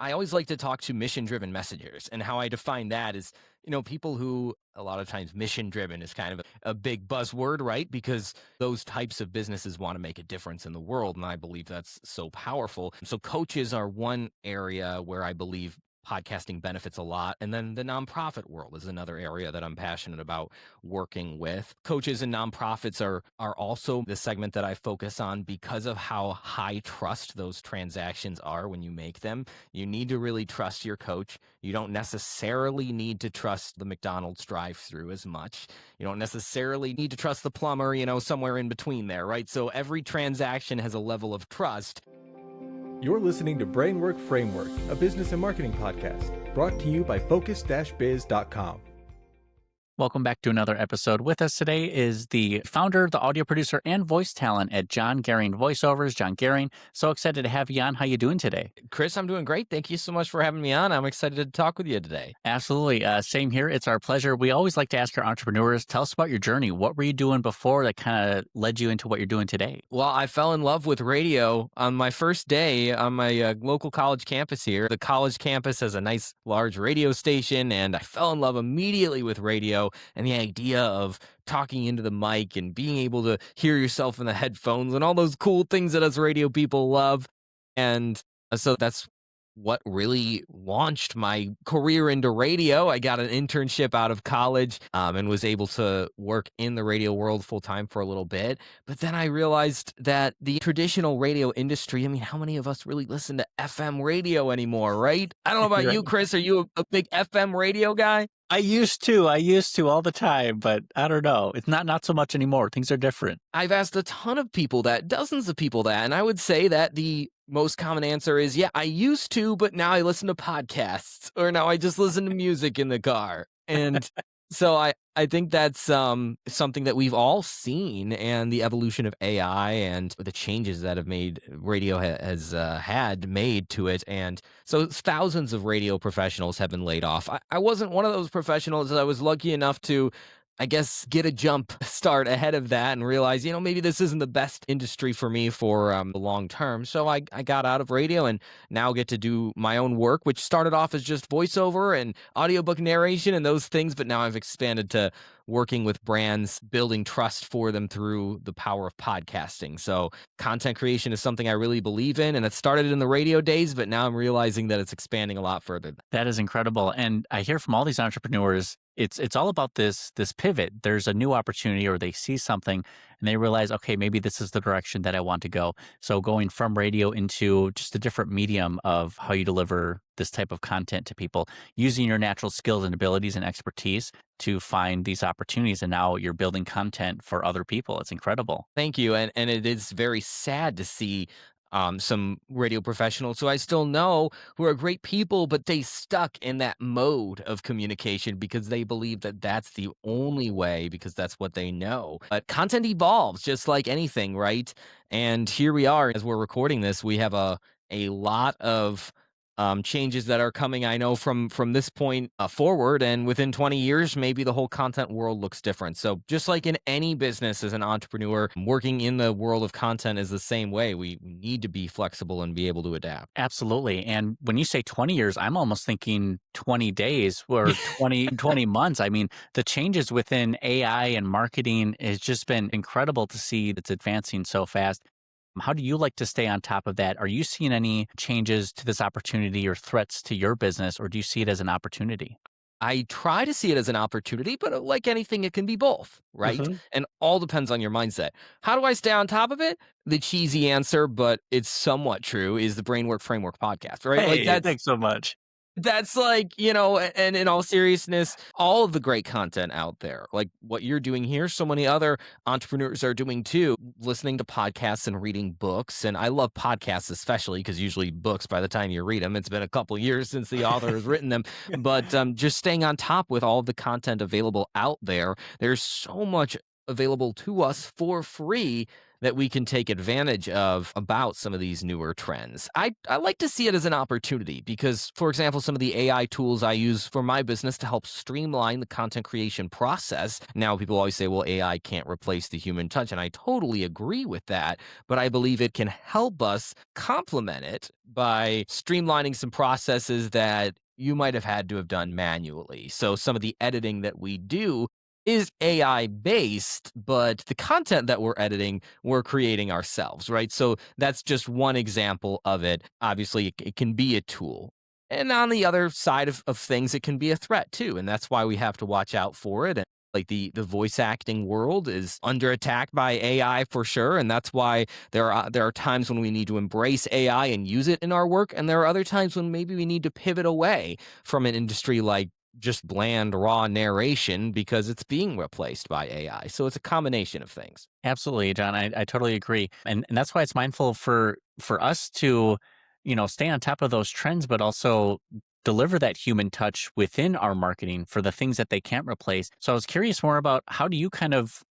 I always like to talk to mission-driven messengers, and how I define that is, people who a lot of times mission-driven is kind of a big buzzword, right? Because those types of businesses want to make a difference in the world, and I believe that's so powerful. So coaches are one area where I believe podcasting benefits a lot, and then the nonprofit world is another area that I'm passionate about working with. Coaches and nonprofits are also the segment that I focus on because of how high trust those transactions are when you make them. You need to really trust your coach. You don't necessarily need to trust the McDonald's drive-through as much. You don't necessarily need to trust the plumber, somewhere in between there, right? So every transaction has a level of trust. You're listening to Brainwork Framework, a business and marketing podcast, brought to you by focus-biz.com. Welcome back to another episode. With us today is the founder, the audio producer, and voice talent at Jon Goehring Voiceovers, Jon Goehring. So excited to have you on. How you doing today? Chris, I'm doing great. Thank you so much for having me on. I'm excited to talk with you today. Absolutely. Same here. It's our pleasure. We always like to ask our entrepreneurs, tell us about your journey. What were you doing before that kind of led you into what you're doing today? Well, I fell in love with radio on my first day on my local college campus here. The college campus has a nice large radio station, and I fell in love immediately with radio and the idea of talking into the mic and being able to hear yourself in the headphones and all those cool things that us radio people love. And so that's what really launched my career into radio. I got an internship out of college and was able to work in the radio world full time for a little bit. But then I realized that the traditional radio industry, how many of us really listen to FM radio anymore, right? I don't know about you, Chris. Are you a big FM radio guy? I used to all the time, but I don't know. It's not so much anymore. Things are different. I've asked a ton of people that, dozens of people that, and I would say that the most common answer is, yeah, I used to, but now I listen to podcasts, or now I just listen to music in the car. And so I think that's something that we've all seen, and the evolution of AI and the changes that have made radio has had made to it. And so thousands of radio professionals have been laid off. I wasn't one of those professionals. I was lucky enough to, I guess, get a jump start ahead of that and realize, maybe this isn't the best industry for me for the long term. So I got out of radio and now get to do my own work, which started off as just voiceover and audiobook narration and those things. But now I've expanded to working with brands, building trust for them through the power of podcasting. So content creation is something I really believe in, and it started in the radio days, but now I'm realizing that it's expanding a lot further. That is incredible. And I hear from all these entrepreneurs, it's all about this pivot. There's a new opportunity, or they see something and they realize, okay, maybe this is the direction that I want to go. So going from radio into just a different medium of how you deliver this type of content to people, using your natural skills and abilities and expertise to find these opportunities. And now you're building content for other people. It's incredible. Thank you. And it is very sad to see some radio professionals who I still know who are great people, but they stuck in that mode of communication because they believe that that's the only way, because that's what they know. But content evolves just like anything, right? And here we are, as we're recording this, we have a lot of changes that are coming, I know, from this point forward. And within 20 years, maybe the whole content world looks different. So just like in any business as an entrepreneur, working in the world of content is the same way. We need to be flexible and be able to adapt. Absolutely. And when you say 20 years, I'm almost thinking 20 days or 20 months. The changes within AI and marketing has just been incredible to see. It's advancing so fast. How do you like to stay on top of that? Are you seeing any changes to this opportunity or threats to your business, or do you see it as an opportunity? I try to see it as an opportunity, but like anything, it can be both, right? Mm-hmm. And all depends on your mindset. How do I stay on top of it? The cheesy answer, but it's somewhat true, is the Brainwork Framework podcast, right? Hey, thanks so much. That's like, and in all seriousness, all of the great content out there, like what you're doing here, so many other entrepreneurs are doing too, listening to podcasts and reading books. And I love podcasts, especially because usually books, by the time you read them, it's been a couple years since the author has written them. But just staying on top with all of the content available out there, there's so much available to us for free that we can take advantage of about some of these newer trends. I like to see it as an opportunity because, for example, some of the AI tools I use for my business to help streamline the content creation process. Now, people always say, well, AI can't replace the human touch. And I totally agree with that. But I believe it can help us complement it by streamlining some processes that you might have had to have done manually. So some of the editing that we do is AI based, but the content that we're editing, we're creating ourselves, right? So that's just one example of it. Obviously, it can be a tool. And on the other side of things, it can be a threat too. And that's why we have to watch out for it. And like the voice acting world is under attack by AI for sure. And that's why there are times when we need to embrace AI and use it in our work. And there are other times when maybe we need to pivot away from an industry like just bland, raw narration because it's being replaced by AI. So it's a combination of things. Absolutely, John. I totally agree. And that's why it's mindful for us to, stay on top of those trends, but also deliver that human touch within our marketing for the things that they can't replace. So I was curious more about how do you kind of,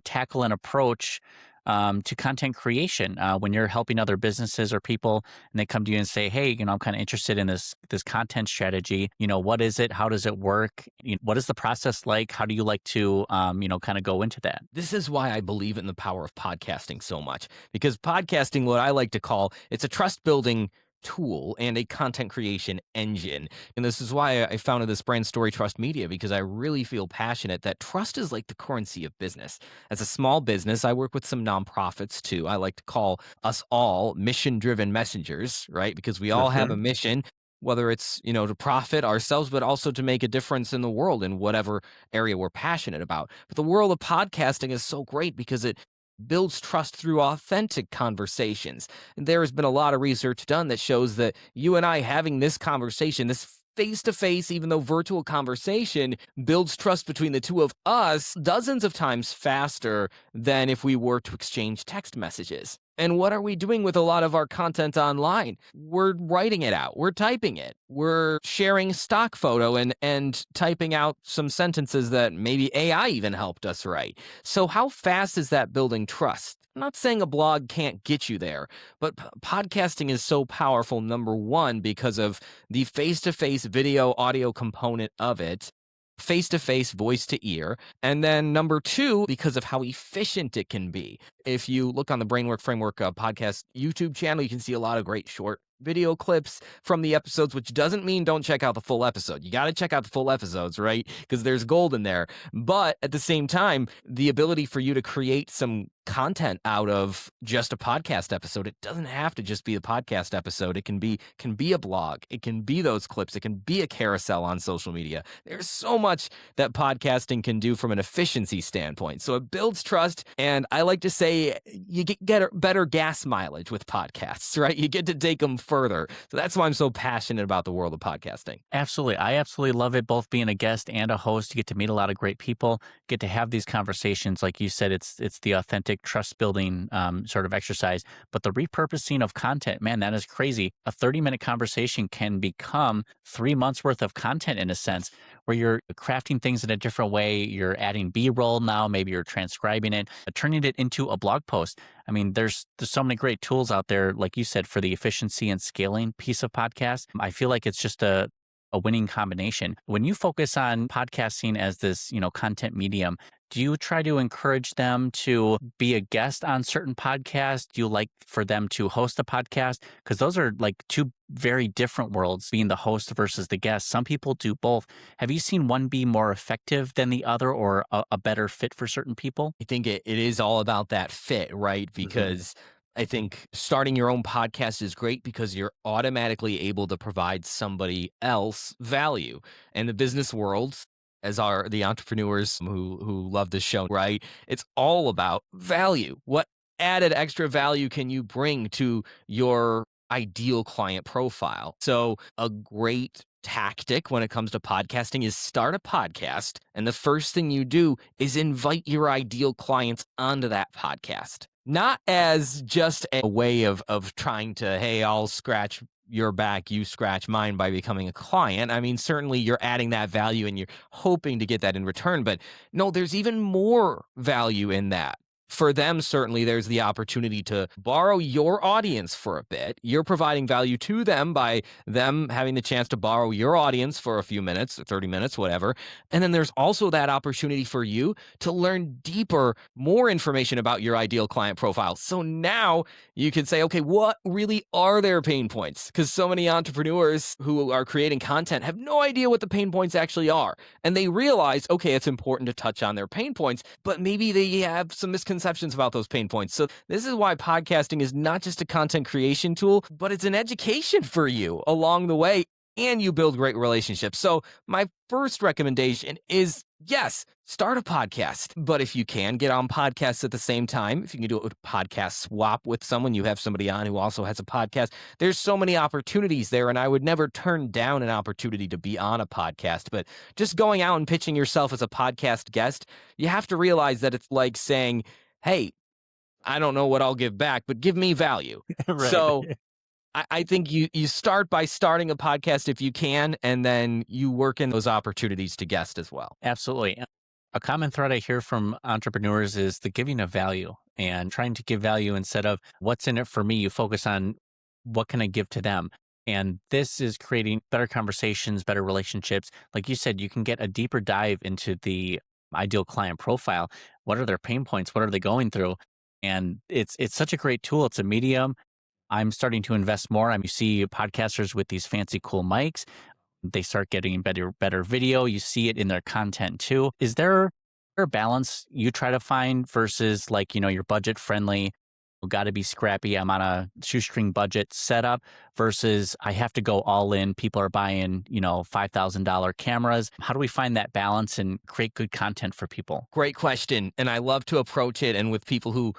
tackle and approach to content creation when you're helping other businesses or people and they come to you and say, hey, I'm kind of interested in this content strategy. What is it? How does it work? What is the process like? How do you like to kind of go into that? This is why I believe in the power of podcasting so much because podcasting, what I like to call, it's a trust building tool and a content creation engine. And this is why I founded this brand Story Trust Media because I really feel passionate that trust is like the currency of business. As a small business, I work with some nonprofits too. I like to call us all mission driven messengers, right? Because we For all have a sure. mission. Whether it's, to profit ourselves, but also to make a difference in the world in whatever area we're passionate about. But the world of podcasting is so great because it builds trust through authentic conversations. And there has been a lot of research done that shows that you and I having this conversation, this face to face, even though virtual conversation, builds trust between the two of us dozens of times faster than if we were to exchange text messages. And what are we doing with a lot of our content online? We're writing it out. We're typing it. We're sharing stock photo and typing out some sentences that maybe AI even helped us write. So how fast is that building trust? I'm not saying a blog can't get you there, but podcasting is so powerful, number one, because of the face to face video audio component of it, face to face, voice to ear. And then number two, because of how efficient it can be. If you look on the Brainwork Framework podcast YouTube channel, you can see a lot of great short video clips from the episodes, which doesn't mean don't check out the full episode. You got to check out the full episodes, right? Because there's gold in there. But at the same time, the ability for you to create some content out of just a podcast episode, it doesn't have to just be a podcast episode. It can be a blog. It can be those clips. It can be a carousel on social media. There's so much that podcasting can do from an efficiency standpoint. So it builds trust. And I like to say you get better gas mileage with podcasts, right? You get to take them further. So that's why I'm so passionate about the world of podcasting. Absolutely. I absolutely love it, both being a guest and a host. You get to meet a lot of great people, get to have these conversations. Like you said, it's the authentic trust building sort of exercise. But the repurposing of content, man, that is crazy. A 30-minute conversation can become 3 months worth of content in a sense, where you're crafting things in a different way. You're adding B-roll now, maybe you're transcribing it, turning it into a blog post. I mean, there's so many great tools out there, like you said, for the efficiency and scaling piece of podcast. I feel like it's just a winning combination. When you focus on podcasting as this, content medium, do you try to encourage them to be a guest on certain podcasts? Do you like for them to host a podcast? Because those are like two very different worlds, being the host versus the guest. Some people do both. Have you seen one be more effective than the other or a better fit for certain people? I think it is all about that fit, right? Because I think starting your own podcast is great because you're automatically able to provide somebody else value. And the business world, as are the entrepreneurs who love this show, right? It's all about value. What added extra value can you bring to your ideal client profile? So a great tactic when it comes to podcasting is start a podcast. And the first thing you do is invite your ideal clients onto that podcast. Not as just a way of trying to, hey, I'll scratch your back, you scratch mine by becoming a client. I mean, certainly you're adding that value and you're hoping to get that in return. But no, there's even more value in that. For them, certainly there's the opportunity to borrow your audience for a bit. You're providing value to them by them having the chance to borrow your audience for a few minutes, 30 minutes, whatever. And then there's also that opportunity for you to learn deeper, more information about your ideal client profile. So now you can say, okay, what really are their pain points? Because so many entrepreneurs who are creating content have no idea what the pain points actually are. And they realize, okay, it's important to touch on their pain points, but maybe they have some misconceptions about those pain points. So this is why podcasting is not just a content creation tool, but it's an education for you along the way, and you build great relationships. So my first recommendation is, yes, start a podcast. But if you can get on podcasts at the same time, if you can do it with a podcast swap with someone, you have somebody on who also has a podcast, there's so many opportunities there. And I would never turn down an opportunity to be on a podcast. But just going out and pitching yourself as a podcast guest, you have to realize that it's like saying, hey, I don't know what I'll give back, but give me value. Right. So I think you start by starting a podcast if you can, and then you work in those opportunities to guest as well. Absolutely. A common thread I hear from entrepreneurs is the giving of value and trying to give value instead of what's in it for me. You focus on what can I give to them. And this is creating better conversations, better relationships. Like you said, you can get a deeper dive into the ideal client profile. What are their pain points? What are they going through? And it's such a great tool. It's a medium. I'm starting to invest more. You see podcasters with these fancy, cool mics. They start getting better video. You see it in their content too. Is there a balance you try to find versus like, your budget friendly, got to be scrappy, I'm on a shoestring budget setup versus I have to go all in. People are buying, $5,000 cameras. How do we find that balance and create good content for people? Great question. And I love to approach it. And with people who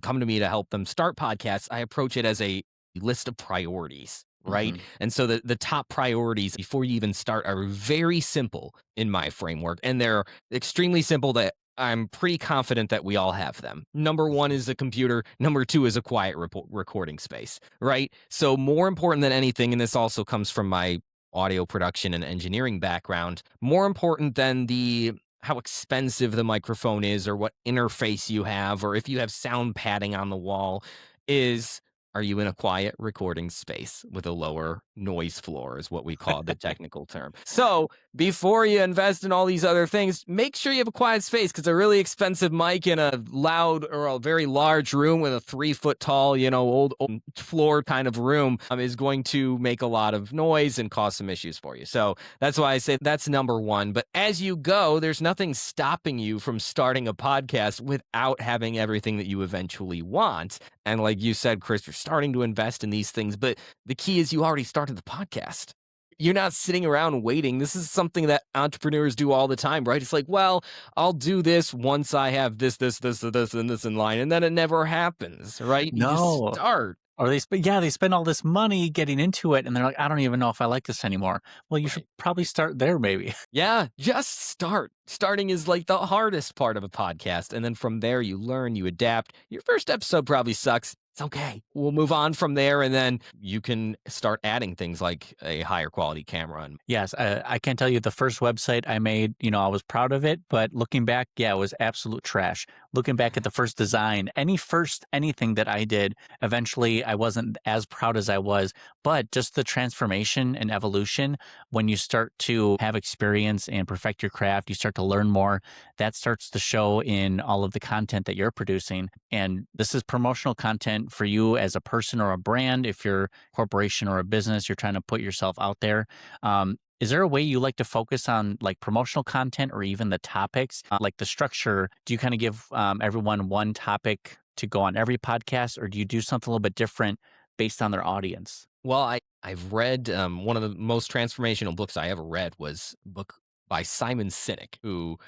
come to me to help them start podcasts, I approach it as a list of priorities, right? And so the top priorities before you even start are very simple in my framework. And they're extremely simple that I'm pretty confident that we all have them. Number one is a computer. Number two is a quiet recording space, right? So more important than anything, and this also comes from my audio production and engineering background, more important than how expensive the microphone is or what interface you have or if you have sound padding on the wall is, are you in a quiet recording space with a lower noise floor is what we call the technical term. So before you invest in all these other things, make sure you have a quiet space, because a really expensive mic in a loud or a very large room with a 3-foot tall, old floor kind of room is going to make a lot of noise and cause some issues for you. So that's why I say that's number one. But as you go, there's nothing stopping you from starting a podcast without having everything that you eventually want. And like you said, Chris, you're starting to invest in these things, but the key is you already started the podcast. You're not sitting around waiting. This is something that entrepreneurs do all the time, right? It's like, well, I'll do this once I have this, and this in line, and then it never happens, right? You No. just start. Or they spend all this money getting into it and they're like, I don't even know if I like this anymore. Well, you should probably start there maybe. Yeah, just start. Starting is like the hardest part of a podcast. And then from there, you learn, you adapt. Your first episode probably sucks. It's okay. We'll move on from there. And then you can start adding things like a higher quality camera. Yes, I can't tell you the first website I made, I was proud of it. But looking back, it was absolute trash. Looking back at the first design, anything that I did, eventually I wasn't as proud as I was. But just the transformation and evolution, when you start to have experience and perfect your craft, you start to learn more. That starts to show in all of the content that you're producing. And this is promotional content for you as a person or a brand. If you're a corporation or a business, you're trying to put yourself out there. Is there a way you like to focus on like promotional content or even the topics, like the structure? Do you kind of give everyone one topic to go on every podcast, or do you do something a little bit different based on their audience? Well, I've read one of the most transformational books I ever read was a book by Simon Sinek, who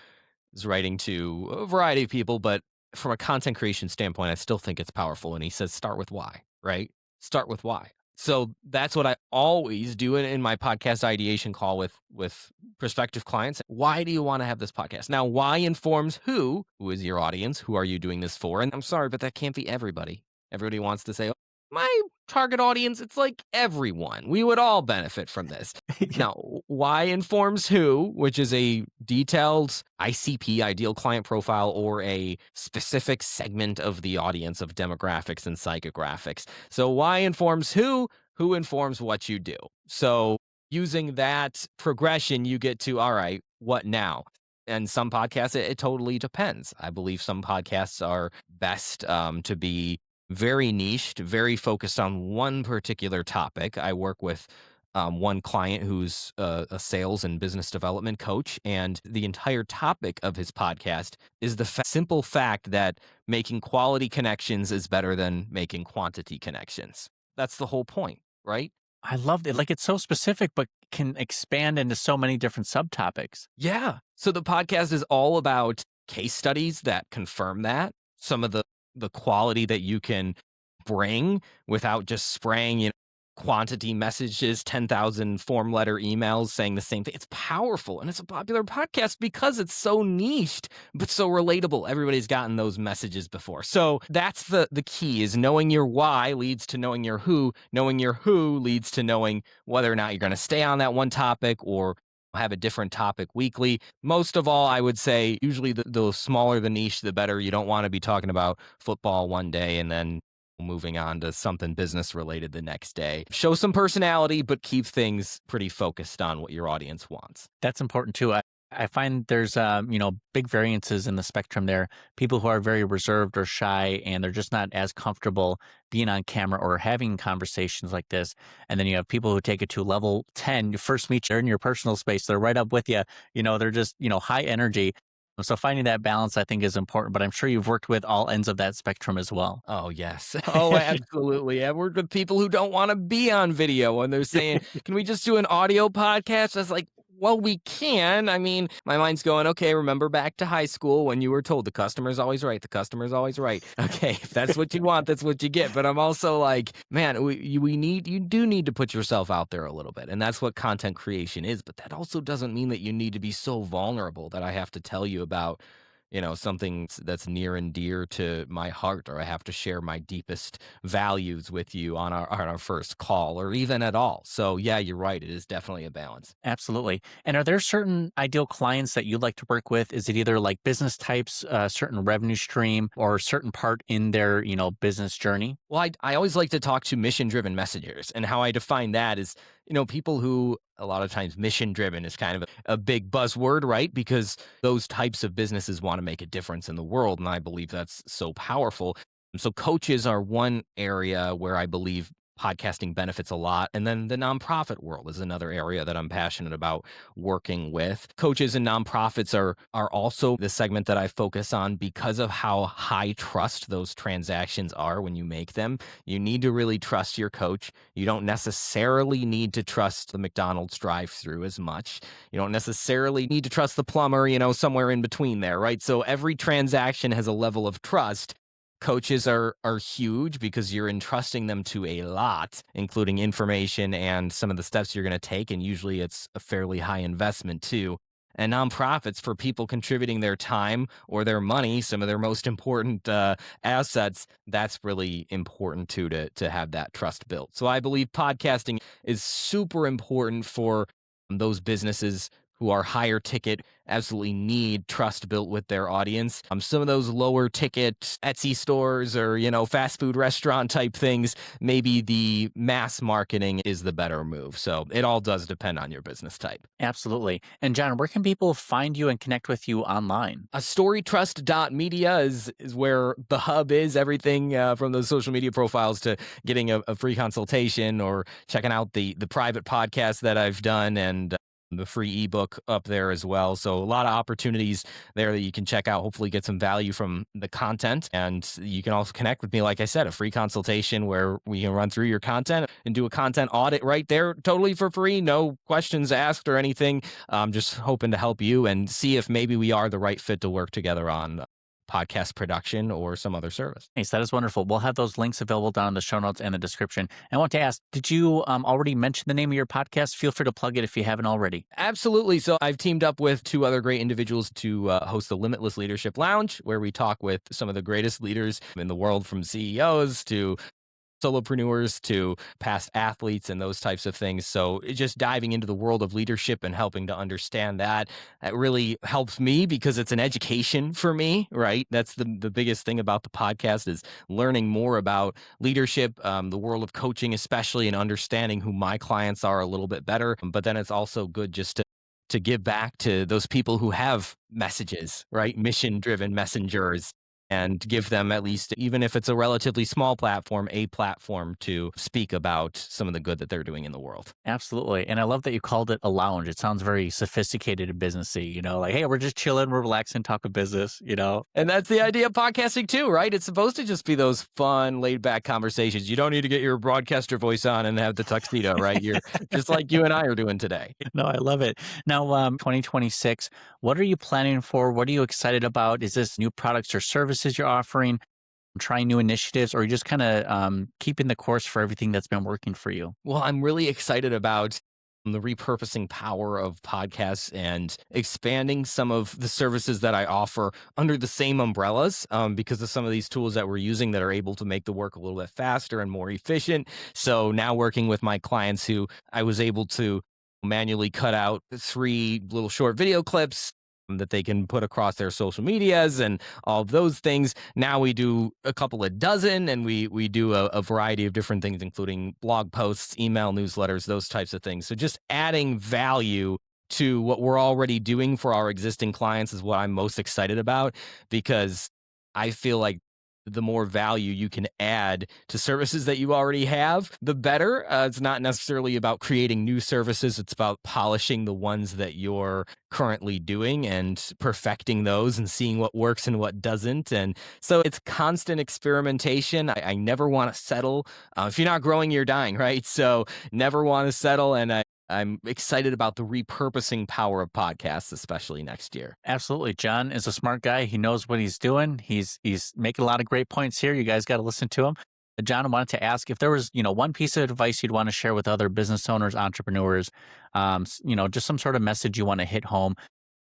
is writing to a variety of people, but from a content creation standpoint, I still think it's powerful. And he says, start with why, right? Start with why. So that's what I always do in my podcast ideation call with prospective clients. Why do you want to have this podcast? Now, why informs who is your audience? Who are you doing this for? And I'm sorry, but that can't be everybody. Everybody wants to say, oh, my target audience, it's like everyone. We would all benefit from this. Yeah. Now, why informs who, which is a detailed ICP, ideal client profile, or a specific segment of the audience of demographics and psychographics. So, why informs who informs what you do. So, using that progression, you get to, all right, what now? And some podcasts, it totally depends. I believe some podcasts are best to be very niched, very focused on one particular topic. I work with one client who's a sales and business development coach, and the entire topic of his podcast is the simple fact that making quality connections is better than making quantity connections. That's the whole point, right? I love it. Like it's so specific, but can expand into so many different subtopics. Yeah. So the podcast is all about case studies that confirm that. Some of the quality that you can bring without just spraying, quantity messages, 10,000 form letter emails saying the same thing. It's powerful and it's a popular podcast because it's so niched but so relatable. Everybody's gotten those messages before. So that's the key is knowing your why leads to knowing your who. Knowing your who leads to knowing whether or not you're going to stay on that one topic or have a different topic weekly. Most of all, I would say usually the smaller the niche, the better. You don't want to be talking about football one day and then moving on to something business related the next day. Show some personality, but keep things pretty focused on what your audience wants. That's important too. I find there's big variances in the spectrum there. People who are very reserved or shy and they're just not as comfortable being on camera or having conversations like this. And then you have people who take it to level 10. You first meet you in your personal space. They're right up with you. They're just, high energy. So finding that balance, I think, is important, but I'm sure you've worked with all ends of that spectrum as well. Oh, yes. Oh, absolutely. I've worked with people who don't want to be on video and they're saying, can we just do an audio podcast? I was like, well, we can. I mean, my mind's going, okay, remember back to high school when you were told the customer's always right. The customer's always right. Okay, if that's what you want, that's what you get. But I'm also like, man, you do need to put yourself out there a little bit. And that's what content creation is. But that also doesn't mean that you need to be so vulnerable that I have to tell you about something that's near and dear to my heart, or I have to share my deepest values with you on our first call or even at all. So yeah, you're right. It is definitely a balance. Absolutely. And are there certain ideal clients that you'd like to work with? Is it either like business types, a certain revenue stream, or a certain part in their, business journey? Well, I always like to talk to mission-driven messengers, and how I define that is, people who a lot of times mission-driven is kind of a big buzzword, right? Because those types of businesses want to make a difference in the world, and I believe that's so powerful. And so coaches are one area where I believe podcasting benefits a lot. And then the nonprofit world is another area that I'm passionate about working with. Coaches and nonprofits are also the segment that I focus on because of how high trust those transactions are when you make them. You need to really trust your coach. You don't necessarily need to trust the McDonald's drive-through as much. You don't necessarily need to trust the plumber, somewhere in between there, right? So every transaction has a level of trust. Coaches are huge because you're entrusting them to a lot, including information and some of the steps you're going to take. And usually it's a fairly high investment too. And nonprofits, for people contributing their time or their money, some of their most important assets, that's really important too, to have that trust built. So I believe podcasting is super important for those businesses who are higher ticket, absolutely need trust built with their audience. Some of those lower ticket Etsy stores or, fast food restaurant type things, maybe the mass marketing is the better move. So it all does depend on your business type. Absolutely. And Jon, where can people find you and connect with you online? Storytrust.media is where the hub is. Everything from those social media profiles to getting a free consultation or checking out the private podcast that I've done, and the free ebook up there as well. So a lot of opportunities there that you can check out, hopefully get some value from the content. And you can also connect with me, like I said, a free consultation where we can run through your content and do a content audit right there, totally for free. No questions asked or anything. Just hoping to help you and see if maybe we are the right fit to work together on podcast production or some other service. Nice. That is wonderful. We'll have those links available down in the show notes and the description. I want to ask, did you already mention the name of your podcast? Feel free to plug it if you haven't already. Absolutely. So I've teamed up with two other great individuals to host the Limitless Leadership Lounge, where we talk with some of the greatest leaders in the world, from CEOs to solopreneurs to past athletes and those types of things. So just diving into the world of leadership and helping to understand that really helps me because it's an education for me, right? That's the biggest thing about the podcast is learning more about leadership, the world of coaching, especially, and understanding who my clients are a little bit better. But then it's also good just to give back to those people who have messages, right? Mission driven messengers and give them at least, even if it's a relatively small platform, a platform to speak about some of the good that they're doing in the world. Absolutely. And I love that you called it a lounge. It sounds very sophisticated and businessy, like, hey, we're just chilling, we're relaxing, talking business. And that's the idea of podcasting too, right? It's supposed to just be those fun, laid back conversations. You don't need to get your broadcaster voice on and have the tuxedo, right? You're just like you and I are doing today. No, I love it. Now, 2026, what are you planning for? What are you excited about? Is this new products or services you're offering? Trying new initiatives, or are you just kind of keeping the course for everything that's been working for you? Well, I'm really excited about the repurposing power of podcasts and expanding some of the services that I offer under the same umbrellas because of some of these tools that we're using that are able to make the work a little bit faster and more efficient. So now working with my clients who I was able to manually cut out 3 little short video clips that they can put across their social medias and all of those things. Now we do a couple of dozen, and we do a variety of different things, including blog posts, email newsletters, those types of things. So just adding value to what we're already doing for our existing clients is what I'm most excited about, because I feel like the more value you can add to services that you already have, the better. It's not necessarily about creating new services. It's about polishing the ones that you're currently doing and perfecting those and seeing what works and what doesn't. And so it's constant experimentation. I never want to settle. If you're not growing, you're dying, right? So never want to settle. And I'm excited about the repurposing power of podcasts, especially next year. Absolutely. John is a smart guy. He knows what he's doing. He's making a lot of great points here. You guys got to listen to him. John, I wanted to ask if there was, one piece of advice you'd want to share with other business owners, entrepreneurs, just some sort of message you want to hit home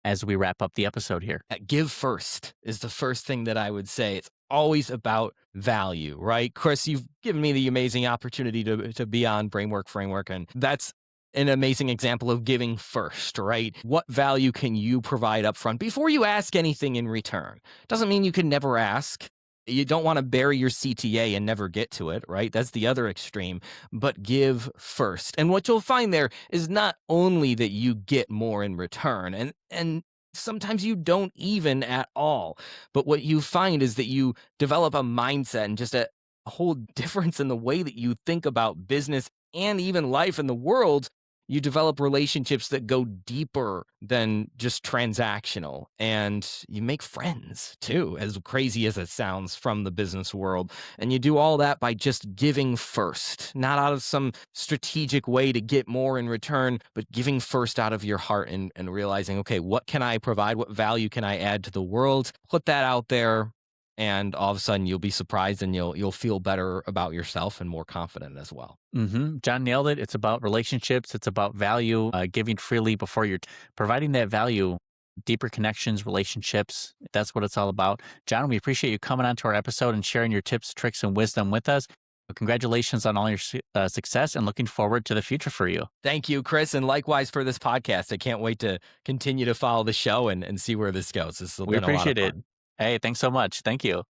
as we wrap up the episode here. Give first is the first thing that I would say. It's always about value, right? Chris, you've given me the amazing opportunity to be on Brainwork Framework, and that's an amazing example of giving first, right? What value can you provide up front before you ask anything in return? Doesn't mean you can never ask. You don't want to bury your CTA and never get to it, right? That's the other extreme, but give first. And what you'll find there is not only that you get more in return, and sometimes you don't even at all, but what you find is that you develop a mindset and just a whole difference in the way that you think about business and even life in the world. You develop relationships that go deeper than just transactional, and you make friends too, as crazy as it sounds from the business world. And you do all that by just giving first, not out of some strategic way to get more in return, but giving first out of your heart and realizing, okay, what can I provide? What value can I add to the world? Put that out there. And all of a sudden you'll be surprised and you'll feel better about yourself and more confident as well. John nailed it. It's about relationships. It's about value, giving freely before you're providing that value, deeper connections, relationships. That's what it's all about. John, we appreciate you coming onto our episode and sharing your tips, tricks, and wisdom with us. Congratulations on all your success, and looking forward to the future for you. Thank you, Chris. And likewise for this podcast. I can't wait to continue to follow the show and see where this goes. This has We been a lot of appreciate it. fun. Hey, thanks so much. Thank you.